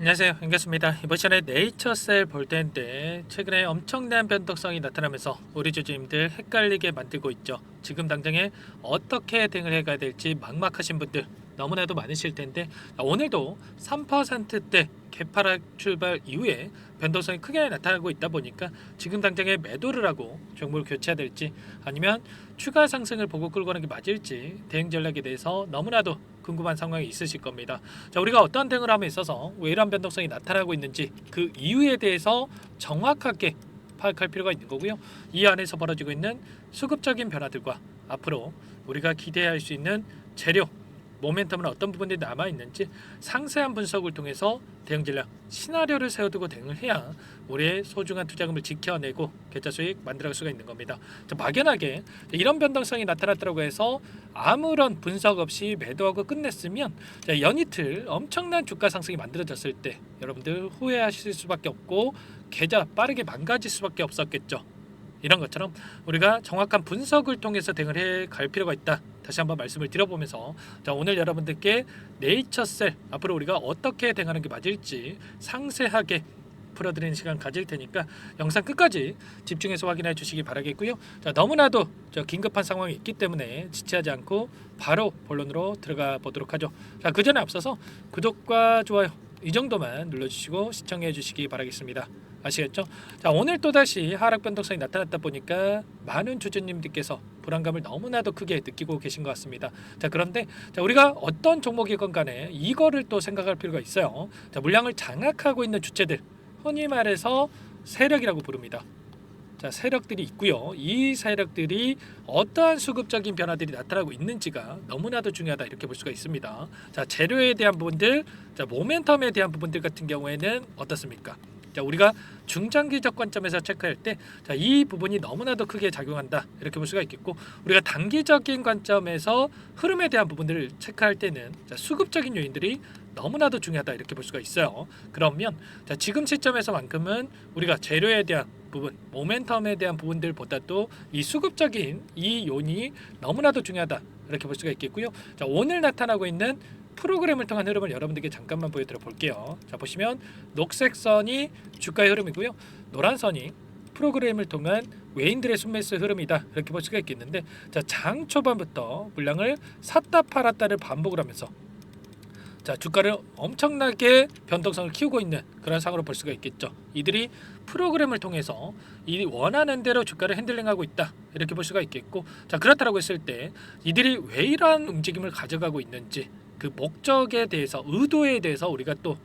안녕하세요, 반갑습니다. 이번 시간에 네이처셀 볼 텐데 최근에 엄청난 변동성이 나타나면서 우리 주주님들 헷갈리게 만들고 있죠. 지금 당장에 어떻게 대응을 해가야 될지 막막하신 분들 너무나도 많으실 텐데, 오늘도 3%대 개파락 출발 이후에 변동성이 크게 나타나고 있다 보니까 지금 당장에 매도를 하고 종목을 교체해야 될지, 아니면 추가 상승을 보고 끌고 가는 게 맞을지 대응 전략에 대해서 너무나도 궁금한 상황이 있으실 겁니다. 자, 우리가 어떤 대응을 함에 있어서 왜 이런 변동성이 나타나고 있는지 그 이유에 대해서 정확하게 파악할 필요가 있는 거고요. 이 안에서 벌어지고 있는 수급적인 변화들과 앞으로 우리가 기대할 수 있는 재료, 모멘텀은 어떤 부분들이 남아 있는지 상세한 분석을 통해서 대응 전략, 시나리오를 세워두고 대응을 해야 우리의 소중한 투자금을 지켜내고 계좌 수익 만들어갈 수가 있는 겁니다. 막연하게 이런 변동성이 나타났다고 해서 아무런 분석 없이 매도하고 끝냈으면 연이틀 엄청난 주가 상승이 만들어졌을 때 여러분들 후회하실 수밖에 없고 계좌 빠르게 망가질 수밖에 없었겠죠. 이런 것처럼 우리가 정확한 분석을 통해서 대응을 해 갈 필요가 있다. 다시 한번 말씀을 드려보면서, 자, 오늘 여러분들께 네이처셀 앞으로 우리가 어떻게 대응하는 게 맞을지 상세하게 풀어드리는 시간 가질 테니까 영상 끝까지 집중해서 확인해 주시기 바라겠고요. 자, 너무나도 긴급한 상황이 있기 때문에 지체하지 않고 바로 본론으로 들어가 보도록 하죠. 자, 그 전에 앞서서 구독과 좋아요 이 정도만 눌러주시고 시청해 주시기 바라겠습니다. 아시겠죠? 자, 오늘 또다시 하락 변동성이 나타났다 보니까 많은 주주님들께서 불안감을 너무나도 크게 느끼고 계신 것 같습니다. 자, 그런데 우리가 어떤 종목이건 간에 이거를 또 생각할 필요가 있어요. 자, 물량을 장악하고 있는 주체들, 흔히 말해서 세력이라고 부릅니다. 자, 세력들이 있고요. 이 세력들이 어떠한 수급적인 변화들이 나타나고 있는지가 너무나도 중요하다, 이렇게 볼 수가 있습니다. 자, 재료에 대한 부분들, 자, 모멘텀에 대한 부분들 같은 경우에는 어떻습니까? 자, 우리가 중장기적 관점에서 체크할 때, 자, 이 부분이 너무나도 크게 작용한다, 이렇게 볼 수가 있겠고, 우리가 단기적인 관점에서 흐름에 대한 부분들을 체크할 때는, 자, 수급적인 요인들이 너무나도 중요하다, 이렇게 볼 수가 있어요. 그러면 자, 지금 시점에서만큼은 우리가 재료에 대한 부분, 모멘텀에 대한 부분들보다도 이 수급적인 이 요인이 너무나도 중요하다, 이렇게 볼 수가 있겠고요. 자, 오늘 나타나고 있는 프로그램을 통한 흐름을 여러분들께 잠깐만 보여드려 볼게요. 자, 보시면 녹색 선이 주가의 흐름이고요, 노란 선이 프로그램을 통한 외인들의 순매수 흐름이다, 이렇게 볼 수가 있겠는데, 자, 장 초반부터 물량을 샀다 팔았다를 반복을 하면서, 자, 주가를 엄청나게 변동성을 키우고 있는 그런 상황으로 볼 수가 있겠죠. 이들이 프로그램을 통해서 이 원하는 대로 주가를 핸들링하고 있다, 이렇게 볼 수가 있겠고, 자, 그렇다고 했을 때 이들이 왜 이러한 움직임을 가져가고 있는지 그 목적에 대해서, 의도에 대해서 우리가 또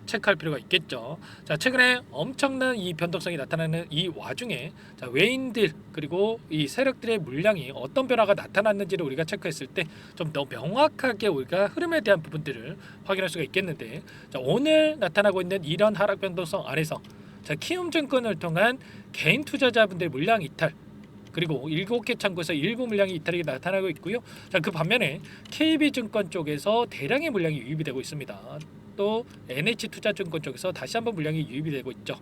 체크할 필요가 있겠죠. 자, 최근에 엄청난 이 변동성이 나타나는 이 와중에, 자, 외인들 그리고 이 세력들의 물량이 어떤 변화가 나타났는지를 우리가 체크했을 때 좀 더 명확하게 우리가 흐름에 대한 부분들을 확인할 수가 있겠는데, 자, 오늘 나타나고 있는 이런 하락 변동성 안에서, 자, 키움증권을 통한 개인 투자자분들 물량 이탈, 그리고 7개 창구에서 일부 물량이 이탈이 나타나고 있고요. 자, 그 반면에 KB증권 쪽에서 대량의 물량이 유입이 되고 있습니다. 또 NH투자증권 쪽에서 다시 한번 물량이 유입이 되고 있죠.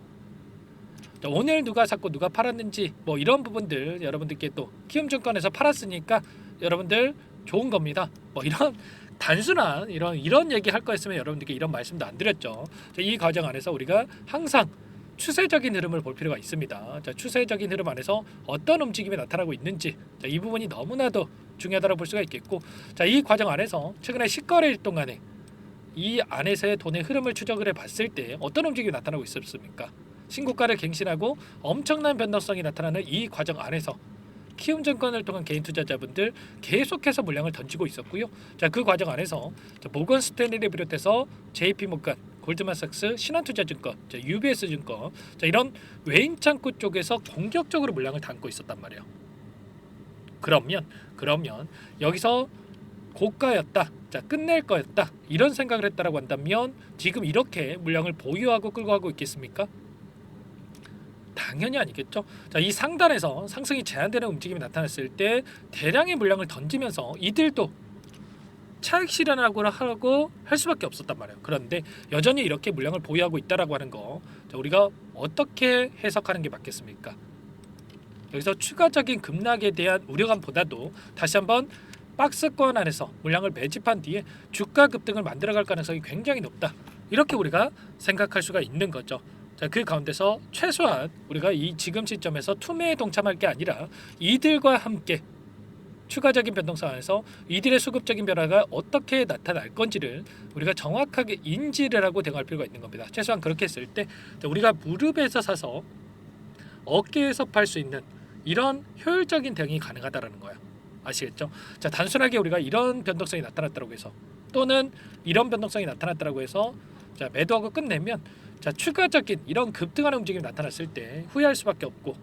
자, 오늘 누가 샀고 누가 팔았는지 뭐 이런 부분들 여러분들께, 또 키움증권에서 팔았으니까 여러분들 좋은 겁니다. 뭐 이런 단순한 이런 얘기 할 거였으면 여러분들께 이런 말씀도 안 드렸죠. 자, 이 과정 안에서 우리가 항상 추세적인 흐름을 볼 필요가 있습니다. 자, 추세적인 흐름 안에서 어떤 움직임이 나타나고 있는지, 자, 이 부분이 너무나도 중요하다고 볼 수가 있겠고, 자, 이 과정 안에서 최근에 10거래일 동안에 이 안에서의 돈의 흐름을 추적을 해봤을 때 어떤 움직임이 나타나고 있었습니까? 신고가를 갱신하고 엄청난 변동성이 나타나는 이 과정 안에서 키움증권을 통한 개인 투자자분들 계속해서 물량을 던지고 있었고요. 자, 그 과정 안에서 모건 스탠리를 비롯해서 JP모건, 골드만삭스, 신한투자증권, UBS증권, 자, 이런 외인 창구 쪽에서 공격적으로 물량을 담고 있었단 말이에요. 그러면 여기서 고가였다, 자, 끝낼 거였다, 이런 생각을 했다라고 한다면 지금 이렇게 물량을 보유하고 끌고 가고 있겠습니까? 당연히 아니겠죠. 자, 이 상단에서 상승이 제한되는 움직임이 나타났을 때 대량의 물량을 던지면서 이들도 차익 실현하고 하고 할 수밖에 없었단 말이에요. 그런데 여전히 이렇게 물량을 보유하고 있다라고 하는 거, 자, 우리가 어떻게 해석하는 게 맞겠습니까? 여기서 추가적인 급락에 대한 우려감보다도 다시 한번 박스권 안에서 물량을 매집한 뒤에 주가 급등을 만들어갈 가능성이 굉장히 높다, 이렇게 우리가 생각할 수가 있는 거죠. 자, 그 가운데서 최소한 우리가 이 지금 시점에서 투매에 동참할 게 아니라 이들과 함께 추가적인 변동성 안에서 이들의 수급적인 변화가 어떻게 나타날 건지를 우리가 정확하게 인지를 하고 대응할 필요가 있는 겁니다. 최소한 그렇게 했을 때 우리가 무릎에서 사서 어깨에서 팔 수 있는 이런 효율적인 대응이 가능하다라는 거예요. 아시겠죠? 자, 단순하게 우리가 이런 변동성이 나타났다고 해서 또는 이런 변동성이 나타났다고 해서 자, 매도하고 끝내면 자, 추가적인 이런 급등하는 움직임이 나타났을 때 후회할 수밖에 없고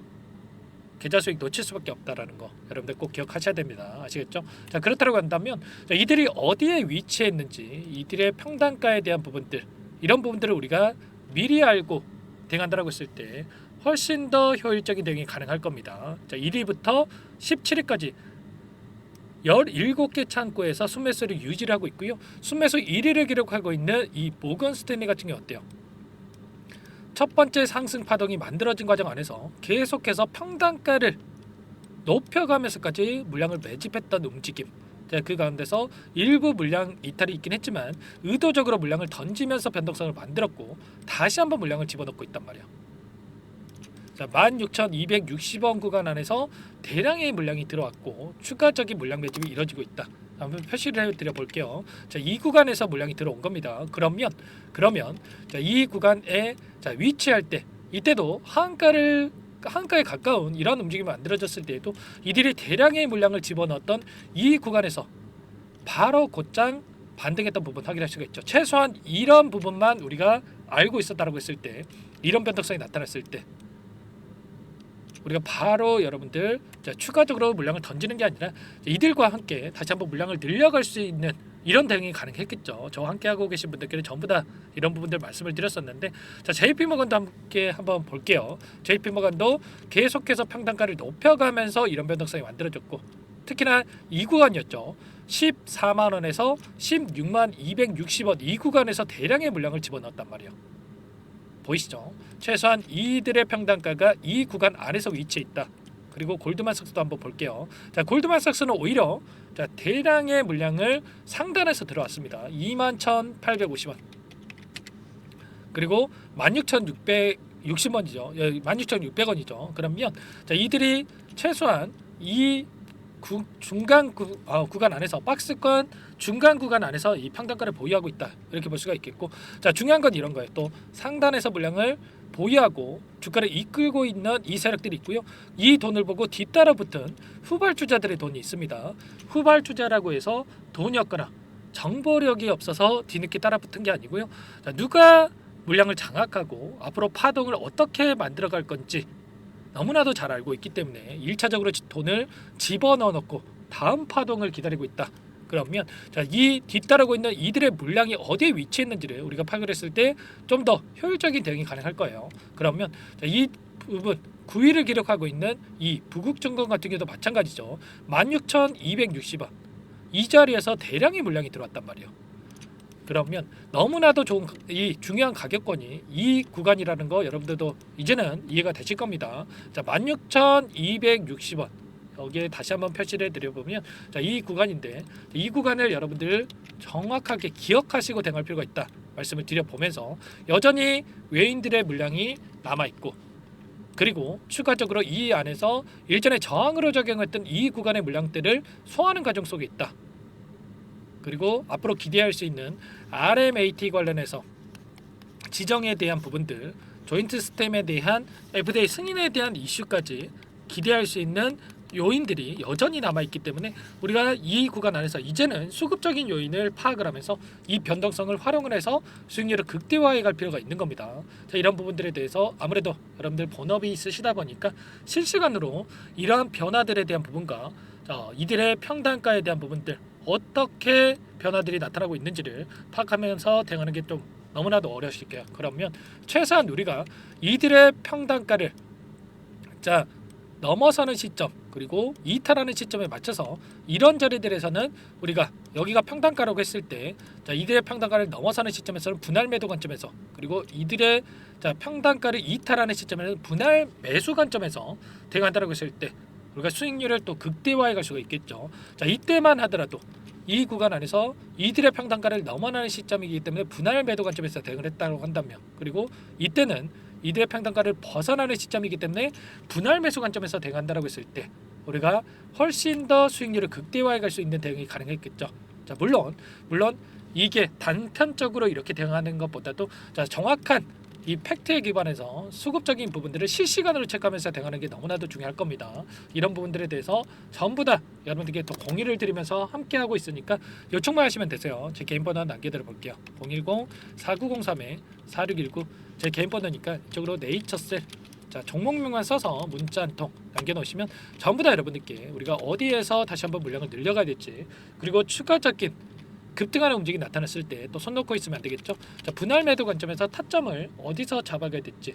계좌 수익 놓칠 수밖에 없다라는 거 여러분들 꼭 기억하셔야 됩니다. 아시겠죠? 자, 그렇다고 한다면 자, 이들이 어디에 위치했는지 이들의 평단가에 대한 부분들 이런 부분들을 우리가 미리 알고 대응한다라고 했을 때 훨씬 더 효율적인 대응이 가능할 겁니다. 자, 1위부터 17위까지 17개 창구에서 순매수를 유지를 하고 있고요. 순매수 1위를 기록하고 있는 이 모건 스탠리 같은 게 어때요? 첫 번째 상승 파동이 만들어진 과정 안에서 계속해서 평단가를 높여가면서까지 물량을 매집했던 움직임. 자, 그 가운데서 일부 물량 이탈이 있긴 했지만 의도적으로 물량을 던지면서 변동성을 만들었고 다시 한번 물량을 집어넣고 있단 말이야. 자, 16,260원 구간 안에서 대량의 물량이 들어왔고 추가적인 물량 매집이 이루어지고 있다. 한번 표시를 해드려 볼게요. 자, 이 구간에서 물량이 들어온 겁니다. 그러면 자, 이 구간에 자, 위치할 때 이때도 하한가에 가까운 이런 움직임이 만들어졌을 때에도 이들이 대량의 물량을 집어넣었던 이 구간에서 바로 곧장 반등했던 부분 확인할 수가 있죠. 최소한 이런 부분만 우리가 알고 있었다라고 했을 때 이런 변동성이 나타났을 때 우리가 바로 여러분들 자, 추가적으로 물량을 던지는 게 아니라 이들과 함께 다시 한번 물량을 늘려갈 수 있는 이런 대응이 가능했겠죠. 저와 함께 하고 계신 분들께는 전부 다 이런 부분들 말씀을 드렸었는데 자, JP모건도 함께 한번 볼게요. JP모건도 계속해서 평단가를 높여가면서 이런 변동성이 만들어졌고 특히나 이 구간이었죠. 14만 원에서 16만 260원 이 구간에서 대량의 물량을 집어넣었단 말이에요. 보이시죠? 최소한 이들의 평단가가 이 구간 안에서 위치해 있다. 그리고 골드만삭스도 한번 볼게요. 자, 골드만삭스는 오히려 자, 대량의 물량을 상단에서 들어왔습니다. 21,850원. 그리고 16,660원이죠. 16,600원이죠. 그러면 자, 이들이 최소한 이 중간 구간 안에서 박스권 중간 구간 안에서 이 평단가를 보유하고 있다 이렇게 볼 수가 있겠고 자, 중요한 건 이런 거예요. 또 상단에서 물량을 보유하고 주가를 이끌고 있는 이 세력들이 있고요. 이 돈을 보고 뒤따라 붙은 후발주자들의 돈이 있습니다. 후발주자라고 해서 돈이 없거나 정보력이 없어서 뒤늦게 따라 붙은 게 아니고요. 자, 누가 물량을 장악하고 앞으로 파동을 어떻게 만들어갈 건지 너무나도 잘 알고 있기 때문에 1차적으로 돈을 집어넣어 놓고 다음 파동을 기다리고 있다. 그러면 자, 이 뒤따르고 있는 이들의 물량이 어디에 위치했는지를 우리가 파악했을 때 좀 더 효율적인 대응이 가능할 거예요. 그러면 자, 이 부분 9위를 기록하고 있는 이 부국증권 같은 경우도 마찬가지죠. 16,260원 이 자리에서 대량의 물량이 들어왔단 말이에요. 그러면 너무나도 좋은 이 중요한 가격권이 이 구간이라는 거 여러분들도 이제는 이해가 되실 겁니다. 자, 16,260원 여기에 다시 한번 표시를 해드려보면 자, 이 구간인데 이 구간을 여러분들 정확하게 기억하시고 대응할 필요가 있다 말씀을 드려보면서 여전히 외인들의 물량이 남아있고 그리고 추가적으로 이 안에서 일전에 저항으로 적용했던 이 구간의 물량들을 소화하는 과정 속에 있다. 그리고 앞으로 기대할 수 있는 RMAT 관련해서 지정에 대한 부분들 조인트 스템에 대한 FDA 승인에 대한 이슈까지 기대할 수 있는 요인들이 여전히 남아있기 때문에 우리가 이 구간 안에서 이제는 수급적인 요인을 파악을 하면서 이 변동성을 활용을 해서 수익률을 극대화해 갈 필요가 있는 겁니다. 자, 이런 부분들에 대해서 아무래도 여러분들 본업이 있으시다 보니까 실시간으로 이러한 변화들에 대한 부분과 이들의 평단가에 대한 부분들 어떻게 변화들이 나타나고 있는지를 파악하면서 대응하는 게 좀 너무나도 어려우실 거예요. 그러면 최소한 우리가 이들의 평단가를 자 넘어서는 시점 그리고 이탈하는 시점에 맞춰서 이런 자리들에서는 우리가 여기가 평단가라고 했을 때 자, 이들의 평단가를 넘어서는 시점에서는 분할 매도 관점에서 그리고 이들의 자, 평단가를 이탈하는 시점에는 분할 매수 관점에서 대응한다고 했을 때 우리가 수익률을 또 극대화해 갈 수가 있겠죠. 자, 이때만 하더라도 이 구간 안에서 이들의 평단가를 넘어나는 시점이기 때문에 분할 매도 관점에서 대응을 했다고 한다면, 그리고 이때는 이들의 평단가를 벗어나는 시점이기 때문에 분할 매수 관점에서 대응한다라고 했을 때 우리가 훨씬 더 수익률을 극대화해 갈 수 있는 대응이 가능했겠죠. 자, 물론 이게 단편적으로 이렇게 대응하는 것보다도 자, 정확한 이 팩트에 기반해서 수급적인 부분들을 실시간으로 체크하면서 대응하는 게 너무나도 중요할 겁니다. 이런 부분들에 대해서 전부 다 여러분들께 또 공유를 드리면서 함께 하고 있으니까 요청만 하시면 되세요. 제 개인 번호 남겨드려 볼게요. 010-4903-4619 제 개인 번호니까 이쪽으로 네이처셀 자, 종목명만 써서 문자 한 통 남겨놓으시면 전부 다 여러분들께 우리가 어디에서 다시 한번 물량을 늘려가야 될지, 그리고 추가적인 급등하는 움직임이 나타났을 때 또 손 놓고 있으면 안 되겠죠. 자, 분할 매도 관점에서 타점을 어디서 잡아가야 될지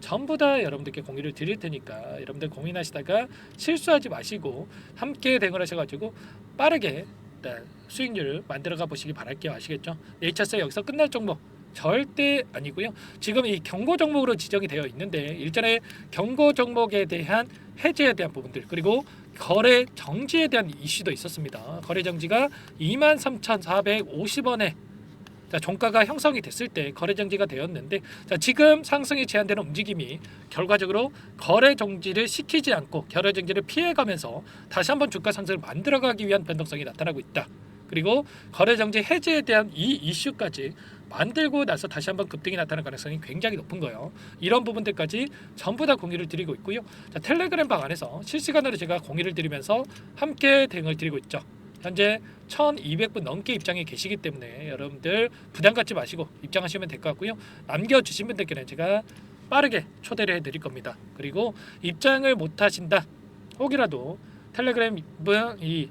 전부 다 여러분들께 공유를 드릴 테니까 여러분들 고민하시다가 실수하지 마시고 함께 대응을 하셔가지고 빠르게 수익률을 만들어가 보시기 바랄게요. 아시겠죠? 네이처스 여기서 끝날 종목 절대 아니고요. 지금 이 경고 종목으로 지정이 되어 있는데 일전에 경고 종목에 대한 해제에 대한 부분들, 그리고 거래 정지에 대한 이슈도 있었습니다. 거래 정지가 23,450원에 종가가 형성이 됐을 때 거래 정지가 되었는데, 자, 지금 상승이 제한되는 움직임이 결과적으로 거래 정지를 시키지 않고 거래 정지를 피해가면서 다시 한번 주가 상승을 만들어가기 위한 변동성이 나타나고 있다. 그리고 거래 정지 해제에 대한 이 이슈까지 만들고 나서 다시 한번 급등이 나타날 가능성이 굉장히 높은 거예요. 이런 부분들까지 전부 다 공유를 드리고 있고요. 자, 텔레그램 방 안에서 실시간으로 제가 공유를 드리면서 함께 대응을 드리고 있죠. 현재 1200분 넘게 입장에 계시기 때문에 여러분들 부담 갖지 마시고 입장하시면 될 것 같고요. 남겨주신 분들께는 제가 빠르게 초대를 해드릴 겁니다. 그리고 입장을 못 하신다 혹이라도 텔레그램 이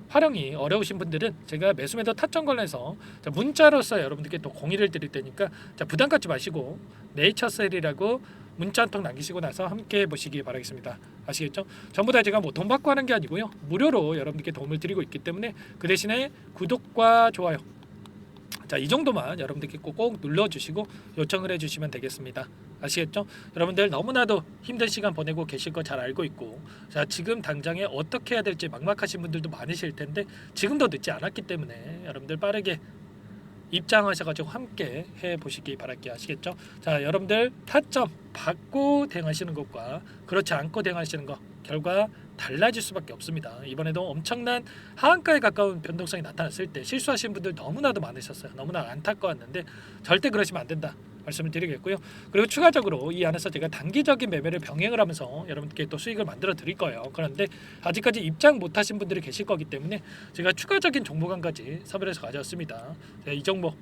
활용이 어려우신 분들은 제가 매수매도 타점 관련해서 문자로서 여러분들께 또 공유를 드릴 테니까 부담 갖지 마시고 네이처셀이라고 문자 한 통 남기시고 나서 함께 해보시기 바라겠습니다. 아시겠죠? 전부 다 제가 뭐 돈 받고 하는 게 아니고요, 무료로 여러분들께 도움을 드리고 있기 때문에 그 대신에 구독과 좋아요, 자, 이 정도만 여러분들께 꼭 눌러주시고 요청을 해주시면 되겠습니다. 아시겠죠? 여러분들 너무나도 힘든 시간 보내고 계실 거 잘 알고 있고, 자, 지금 당장에 어떻게 해야 될지 막막하신 분들도 많으실 텐데 지금도 늦지 않았기 때문에 여러분들 빠르게 입장하셔가지고 함께 해보시기 바랄게요. 아시겠죠? 자, 여러분들 타점 받고 대응하시는 것과 그렇지 않고 대응하시는 것 결과 달라질 수밖에 없습니다. 이번에도 엄청난 하한가에 가까운 변동성이 나타났을 때 실수하신 분들 너무나도 많으셨어요. 너무나 안타까웠는데 절대 그러시면 안 된다 말씀을 드리겠고요. 그리고 추가적으로 이 안에서 제가 단기적인 매매를 병행을 하면서 여러분께 또 수익을 만들어 드릴 거예요. 그런데 아직까지 입장 못 하신 분들이 계실 거기 때문에 제가 추가적인 종목안까지 섭외해서 가져왔습니다. 이 종목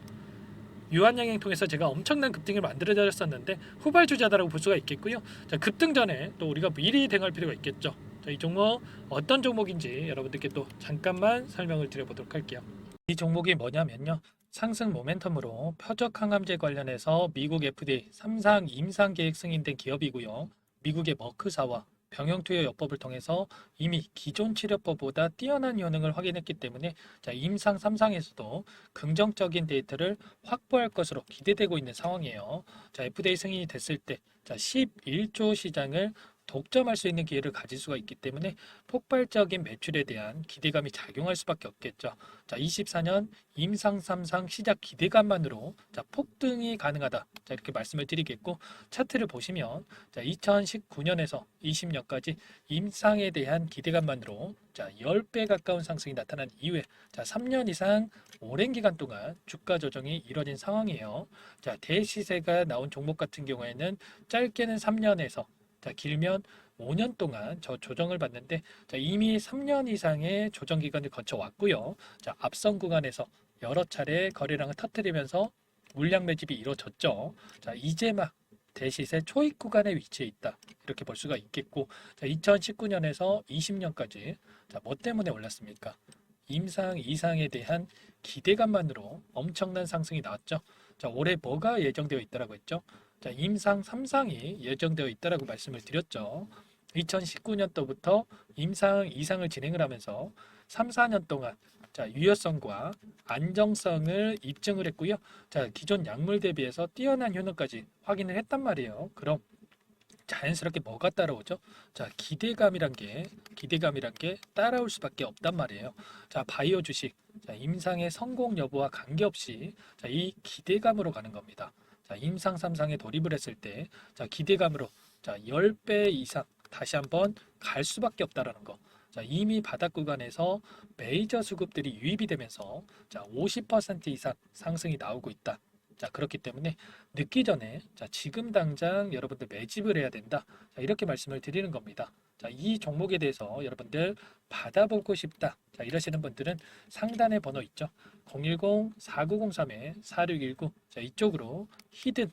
유한양행 통해서 제가 엄청난 급등을 만들어 드렸었는데 후발주자다라고 볼 수가 있겠고요. 자, 급등 전에 또 우리가 미리 대응할 필요가 있겠죠. 자, 이 종목 어떤 종목인지 여러분들께 또 잠깐만 설명을 드려보도록 할게요. 이 종목이 뭐냐면요, 상승 모멘텀으로 표적 항암제 관련해서 미국 FDA 3상 임상 계획 승인된 기업이고요. 미국의 머크사와 병용투여 요법을 통해서 이미 기존 치료법보다 뛰어난 효능을 확인했기 때문에 자, 임상 3상에서도 긍정적인 데이터를 확보할 것으로 기대되고 있는 상황이에요. 자, FDA 승인이 됐을 때 자, 11조 시장을 독점할 수 있는 기회를 가질 수가 있기 때문에 폭발적인 매출에 대한 기대감이 작용할 수밖에 없겠죠. 자, 24년 임상 3상 시작 기대감만으로 자, 폭등이 가능하다. 자, 이렇게 말씀을 드리겠고, 차트를 보시면 자, 2019년에서 20년까지 임상에 대한 기대감만으로 자, 10배 가까운 상승이 나타난 이후에 자, 3년 이상 오랜 기간 동안 주가 조정이 이뤄진 상황이에요. 자, 대시세가 나온 종목 같은 경우에는 짧게는 3년에서 자, 길면 5년 동안 저 조정을 받는데 자, 이미 3년 이상의 조정 기간을 거쳐 왔고요. 자, 앞선 구간에서 여러 차례 거래량을 터뜨리면서 물량 매집이 이루어졌죠. 자, 이제 막 대시세 초입 구간에 위치해 있다. 이렇게 볼 수가 있겠고, 자, 2019년에서 20년까지 자, 뭐 때문에 올랐습니까? 임상 이상에 대한 기대감만으로 엄청난 상승이 나왔죠. 자, 올해 뭐가 예정되어 있다라고 했죠? 자, 임상 3상이 예정되어 있다라고 말씀을 드렸죠. 2019년도부터 임상 2상을 진행을 하면서 3, 4년 동안 자, 유효성과 안정성을 입증을 했고요. 자, 기존 약물 대비해서 뛰어난 효능까지 확인을 했단 말이에요. 그럼 자연스럽게 뭐가 따라오죠? 자, 기대감이란 게 따라올 수밖에 없단 말이에요. 자, 바이오 주식. 자, 임상의 성공 여부와 관계없이 자, 이 기대감으로 가는 겁니다. 자, 임상 3상에 돌입을 했을 때 자, 기대감으로 자, 10배 이상 다시 한번 갈 수밖에 없다라는 거. 자, 이미 바닥 구간에서 메이저 수급들이 유입이 되면서 자, 50% 이상 상승이 나오고 있다. 자, 그렇기 때문에 늦기 전에 자, 지금 당장 여러분들 매집을 해야 된다. 자, 이렇게 말씀을 드리는 겁니다. 자, 이 종목에 대해서 여러분들 받아보고 싶다. 자, 이러시는 분들은 상단에 번호 있죠. 010-4903-4619. 자, 이쪽으로 히든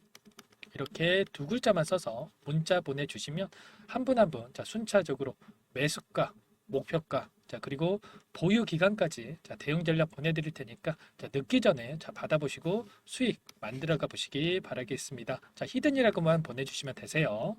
이렇게 두 글자만 써서 문자 보내주시면 한 분 한 분 자, 순차적으로 매수가, 목표가, 자, 그리고 보유 기간까지 자, 대응 전략 보내드릴 테니까 자, 늦기 전에 자, 받아보시고 수익 만들어가 보시기 바라겠습니다. 자, 히든이라고만 보내주시면 되세요.